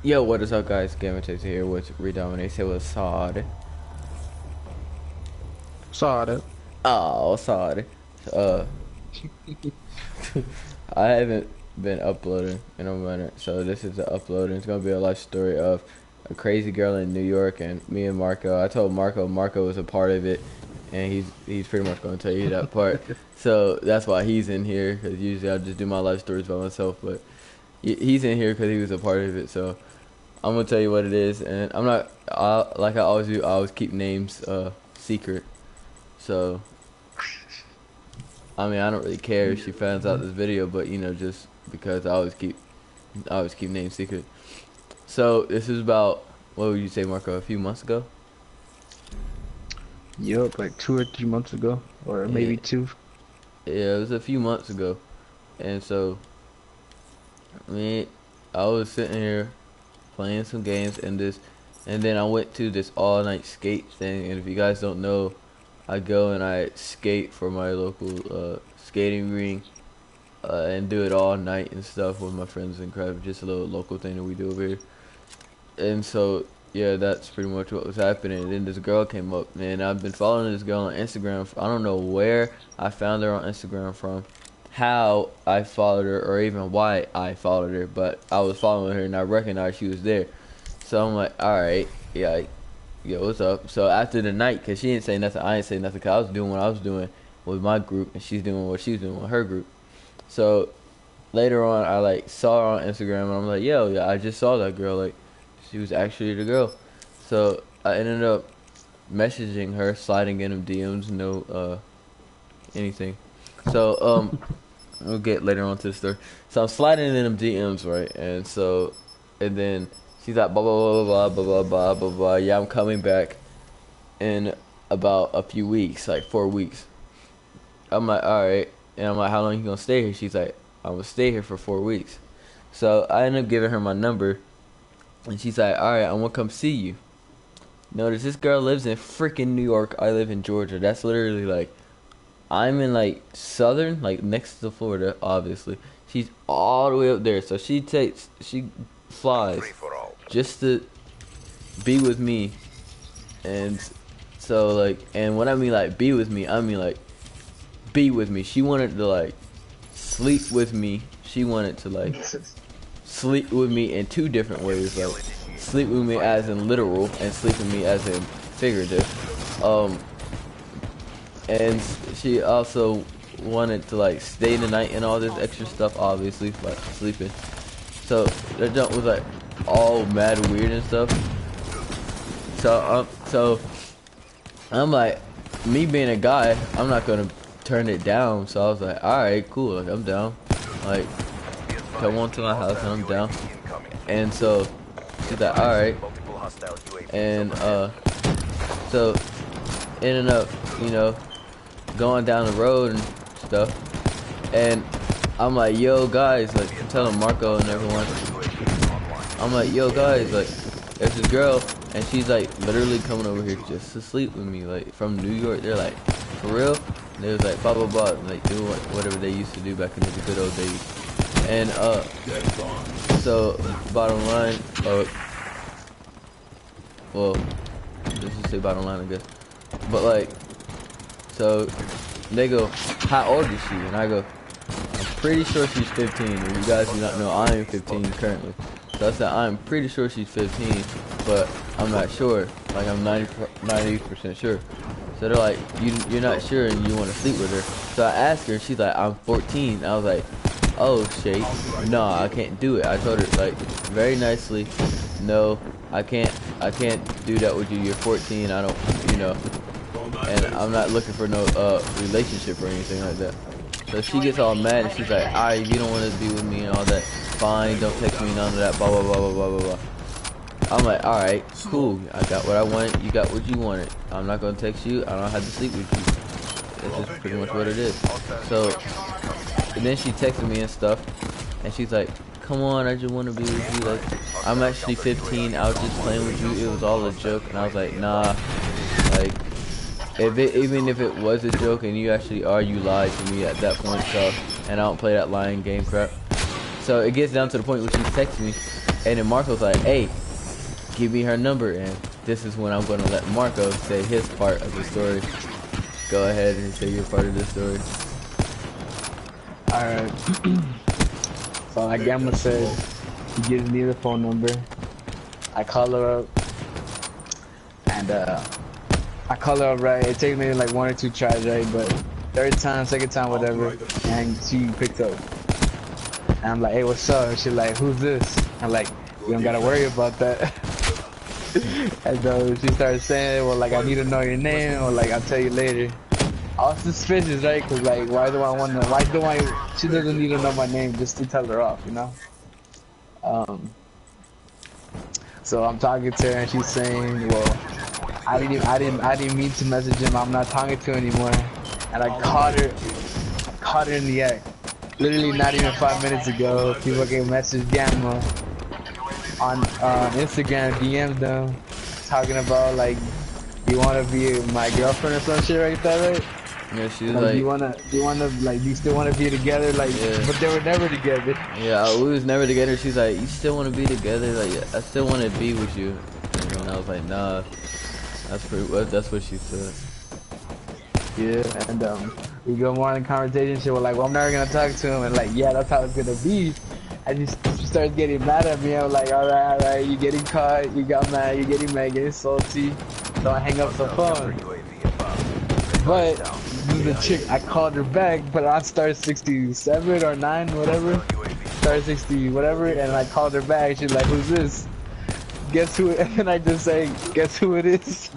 Yo, what is up, guys? Gamer Takes here with Redominate. Say what's Sod. Saw that. Oh, Sod. Uh, I haven't been uploading in a minute, so this is the upload, and it's gonna be a life story of a crazy girl in New York and me and Marco. I told Marco was a part of it, and he's pretty much gonna tell you that part. So that's why he's in here, because usually I just do my life stories by myself, but he's in here because he was a part of it. So I'm gonna tell you what it is, and I'm not like I always do. I always keep names secret. So I mean, I don't really care if she finds out this video, but you know, just because I always keep names secret. So this is about, what would you say, Marco? A few months ago? Yup, like 2 or 3 months ago, or Yeah, maybe two. yeah, it was a few months ago, and so I mean, I was sitting here playing some games and then I went to this all night skate thing. And if you guys don't know, I go and I skate for my local skating ring and do it all night and stuff with my friends and crap. Just a little local thing that we do over here. And so yeah, that's pretty much what was happening. And then this girl came up, man. I've been following this girl on Instagram. I don't know where I found her on Instagram from, how I followed her, or even why I followed her, but I was following her and I recognized she was there. So I'm like, alright, yeah, yeah, what's up? So after the night, because she didn't say nothing, I didn't say nothing, because I was doing what I was doing with my group, and she's doing what she's doing with her group. So later on, I like saw her on Instagram, and I'm like, yo, yeah, I just saw that girl, like, she was actually the girl. So I ended up messaging her, sliding in them DMs, no, anything. So, we'll get later on to the story. So I'm sliding in them DMs, right? And then she's like, blah, blah, blah, blah, blah, blah, blah, blah, blah. Yeah, I'm coming back in about a few weeks, like 4 weeks. I'm like, alright. And I'm like, how long you gonna stay here? She's like, I'm gonna stay here for 4 weeks. So I ended up giving her my number. And she's like, alright, I'm gonna come see you. Notice this girl lives in freaking New York. I live in Georgia. That's literally like, I'm in like southern, like next to Florida, obviously. She's all the way up there. So she flies just to be with me. And so like, and when I mean like be with me, I mean like be with me. She wanted to like sleep with me. She wanted to like sleep with me in two different ways. Like sleep with me as in literal and sleep with me as in figurative. And she also wanted to like stay the night and all this extra stuff, obviously, like sleeping. So that jump was like all mad weird and stuff. So I'm like, me being a guy, I'm not gonna turn it down. So I was like, all right, cool, like I'm down. Like, come on to my house and I'm down. And so she's like, all right. And so ended up, you know, going down the road and stuff, and I'm like, yo guys, like I'm telling Marco and everyone, I'm like, yo guys, like there's this girl and she's like literally coming over here just to sleep with me, like from New York. They're like, for real? And they was like, blah blah blah, and like do whatever they used to do back in the good old days. And so bottom line, well, let's just say bottom line, I guess. But like, so they go, how old is she? And I go, I'm pretty sure she's 15. And you guys do not know I am 15 currently. So I said, I'm pretty sure she's 15, but I'm not sure. Like, I'm 90% sure. So they're like, you're not sure and you want to sleep with her. So I asked her, and she's like, I'm 14. I was like, oh, shit. No, I can't do it. I told her, like, very nicely, no, I can't do that with you. You're 14. I don't, you know. And I'm not looking for no relationship or anything like that. So she gets all mad and she's like, alright, if you don't want to be with me and all that, fine, don't text me, none of that, blah blah blah blah blah blah blah. I'm like, alright, cool, I got what I wanted, you got what you wanted. I'm not gonna text you, I don't have to sleep with you. This is pretty much what it is. So and then she texted me and stuff, and she's like, come on, I just want to be with you, like I'm actually 15, I was just playing with you, it was all a joke. And I was like, nah, like, even if it was a joke and you actually are, you lied to me at that point. So, and I don't play that lying game crap. So it gets down to the point where she texts me And then Marco's like, hey, give me her number. And this is when I'm going to let Marco say his part of the story. Go ahead and say your part of the story. Alright. So like Gamma said, he gives me the phone number. I call her up. And I call her up, right? It takes me like 1 or 2 tries, right? But third time, second time, whatever, and she picked up. And I'm like, hey, what's up? And she's like, who's this? I'm like, you don't gotta worry about that. And she started saying, well, like, I need to know your name, or like, I'll tell you later. I was suspicious, right? Cause like, she doesn't need to know my name just to tell her off, you know? So I'm talking to her and she's saying, well, I didn't mean to message him. I'm not talking to him anymore. And I caught her in the act. Literally not even 5 minutes ago, people can message Gamma on Instagram, DM them, talking about like, you want to be my girlfriend or some shit like that, right? Yeah, she's like, like, do you still want to be together? Like, yeah. But they were never together. Yeah, we was never together. She's like, you still want to be together? Like, I still want to be with you. And I was like, nah, that's what she said. Yeah, and we go more in conversation. She was like, well, I'm never gonna talk to him, and like, yeah, that's how it's gonna be. And she starts getting mad at me. I'm like, all right, you getting caught, you got mad, you getting mad, getting salty. So I hang up the phone. But this is the chick, I called her back, but on star 67 or 9, whatever, star 60, whatever, and I called her back. She's like, who's this? Guess who? And then I just say, guess who it is?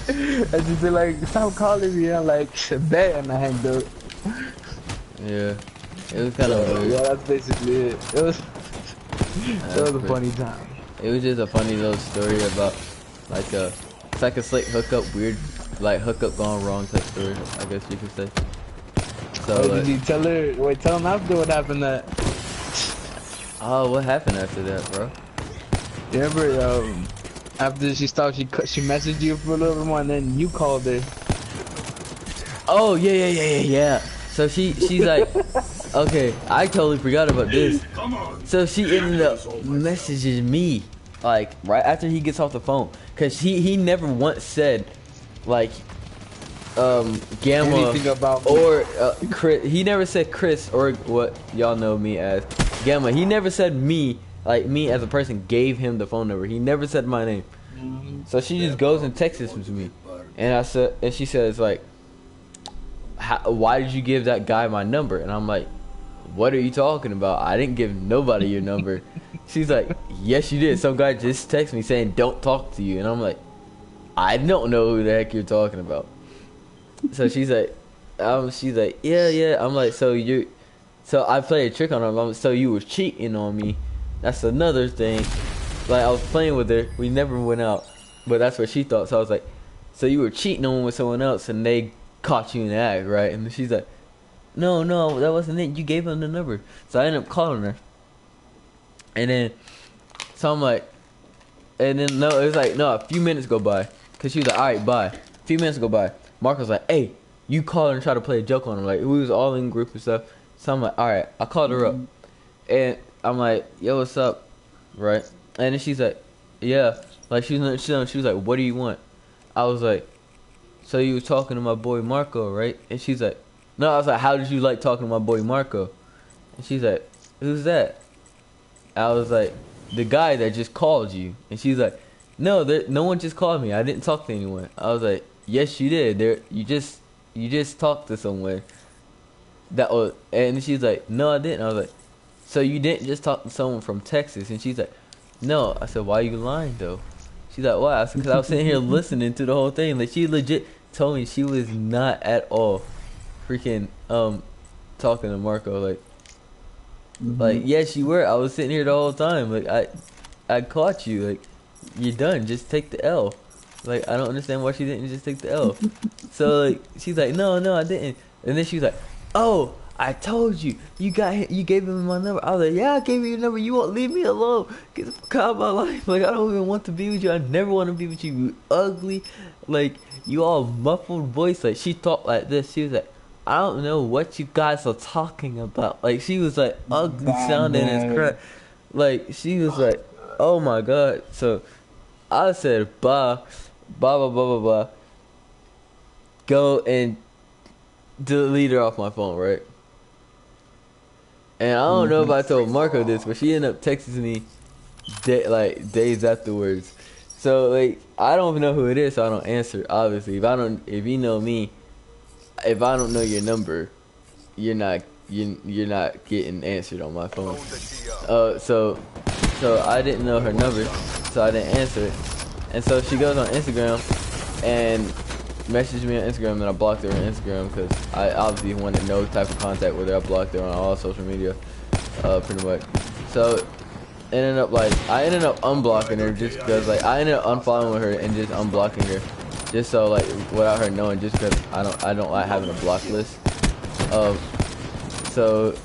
And she'd be like, stop calling me. I'm like, bet, and I hanged up. Yeah, it was kind of weird. Yeah, that's basically it. It was a funny time. It was just a funny little story about like it's like a slick hookup, weird like hookup gone wrong type story, I guess you could say. So did you tell her? Wait, tell him after what happened. That. Oh, what happened after that, bro? You remember after she stopped, she messaged you for a little bit more, and then you called her. Oh yeah. So she's like, okay, I totally forgot about this. So she ended up messaging me like right after he gets off the phone, cause he never once said like Gamma anything about me. Or Chris. He never said Chris or what y'all know me as Gamma. He never said me, like me as a person gave him the phone number. He never said my name. So she just goes and texts me, and she says like, why did you give that guy my number? And I'm like, what are you talking about? I didn't give nobody your number. She's like, yes you did. Some guy just texted me saying don't talk to you, and I'm like, I don't know who the heck you're talking about. So she's like, yeah. I'm like, so I played a trick on her. So you was cheating on me. That's another thing. Like, I was playing with her. We never went out. But that's what she thought. So I was like, so you were cheating on with someone else and they caught you in the act, right? And she's like, no, that wasn't it. You gave him the number. So I ended up calling her. And then, so I'm like, and then, no, it was like, no, a few minutes go by. Because she was like, all right, bye. A few minutes go by. Mark was like, hey, you call her and try to play a joke on him. Like, we was all in group and stuff. So I'm like, all right. I called her up. And I'm like, yo, what's up? Right? And then she's like, yeah. Like, she was like, what do you want? I was like, so you was talking to my boy Marco, right? And she's like, no. I was like, how did you like talking to my boy Marco? And she's like, who's that? I was like, the guy that just called you. And she's like, no one just called me. I didn't talk to anyone. I was like, yes, you did. You just talked to someone. And she's like, no, I didn't. I was like, so you didn't just talk to someone from Texas? And she's like, no. I said, why are you lying though? She's like, why? I said, because I was sitting here listening to the whole thing. Like, she legit told me she was not at all freaking talking to Marco. Like yes, you were. I was sitting here the whole time. Like, I caught you. Like, you're done. Just take the L. Like, I don't understand why she didn't just take the L. So like, she's like, no, I didn't. And then she was like, oh, I told you. You gave him my number. I was like, yeah, I gave you your number. You won't leave me alone. Get the fuck out of my life. Like, I don't even want to be with you. I never want to be with you. You ugly. Like, you all muffled voice. Like, she talked like this. She was like, I don't know what you guys are talking about. Like, she was like ugly sounding as crap. like, she was like, oh my god. So I said, blah, blah, blah, blah, blah, blah. Go and delete her off my phone, right? And I don't know if I told Marco this, but she ended up texting me days afterwards. So like, I don't even know who it is, so I don't answer. Obviously, if you know me, if I don't know your number, you're not getting answered on my phone. So I didn't know her number, so I didn't answer it. And so she goes on Instagram and messaged me on Instagram, and I blocked her on Instagram because I obviously wanted no type of contact with her. I blocked her on all social media, pretty much. So I ended up unblocking her just because I ended up unfollowing her and just unblocking her, just so without her knowing, just because I don't like having a block list. So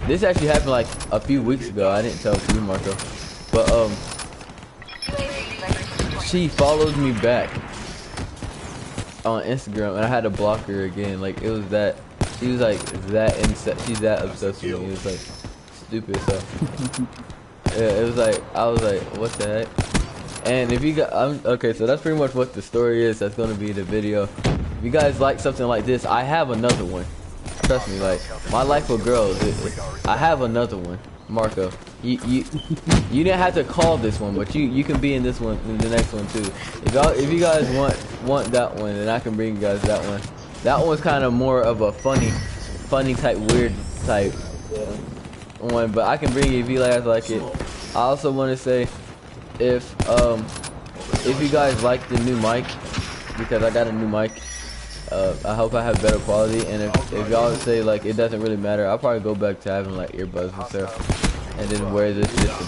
this actually happened a few weeks ago. I didn't tell you, Marco, but she followed me back on Instagram, and I had to block her again. It was that she was she's that obsessed with me. It was stupid. So yeah, it was I was like, what the heck? And if you got, okay, so that's pretty much what the story is. That's gonna be the video. If you guys like something like this, I have another one. Trust me, my life with girls. I have another one, Marco. You didn't have to call this one, but you can be in this one, in the next one too. If you guys want that one, then I can bring you guys that one. That one's kind of more of a funny type, weird type one, but I can bring you if you guys like it. I also want to say, if you guys like the new mic, because I got a new mic. I hope I have better quality, and if y'all say it doesn't really matter, I'll probably go back to having earbuds and stuff, and then wear this just to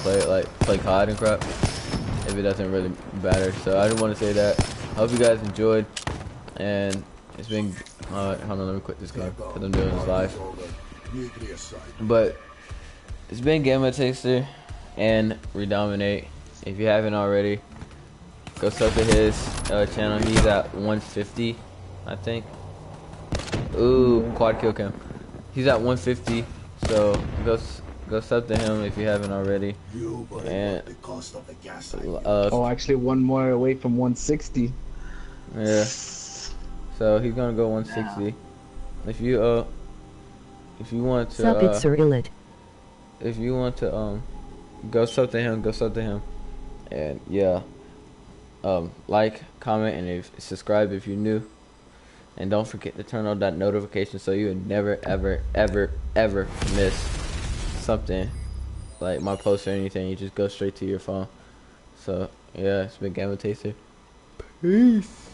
play COD and crap, if it doesn't really matter. So I just want to say that. I hope you guys enjoyed, and it's been hold on, let me quit this game because I'm doing this live. But it's been Gamma Taster and Redominate. If you haven't already, go sub to his channel. He's at 150. I think. Ooh, quad kill cam. He's at 150, so go sub to him if you haven't already. And actually one more away from 160. Yeah. So he's gonna go 160. If you want to if you want to go sub to him, and yeah, like, comment, and subscribe if you're new. And don't forget to turn on that notification so you would never, ever, ever, ever miss something like my post or anything. You just go straight to your phone. So, yeah, it's been Gamma Taster. Peace.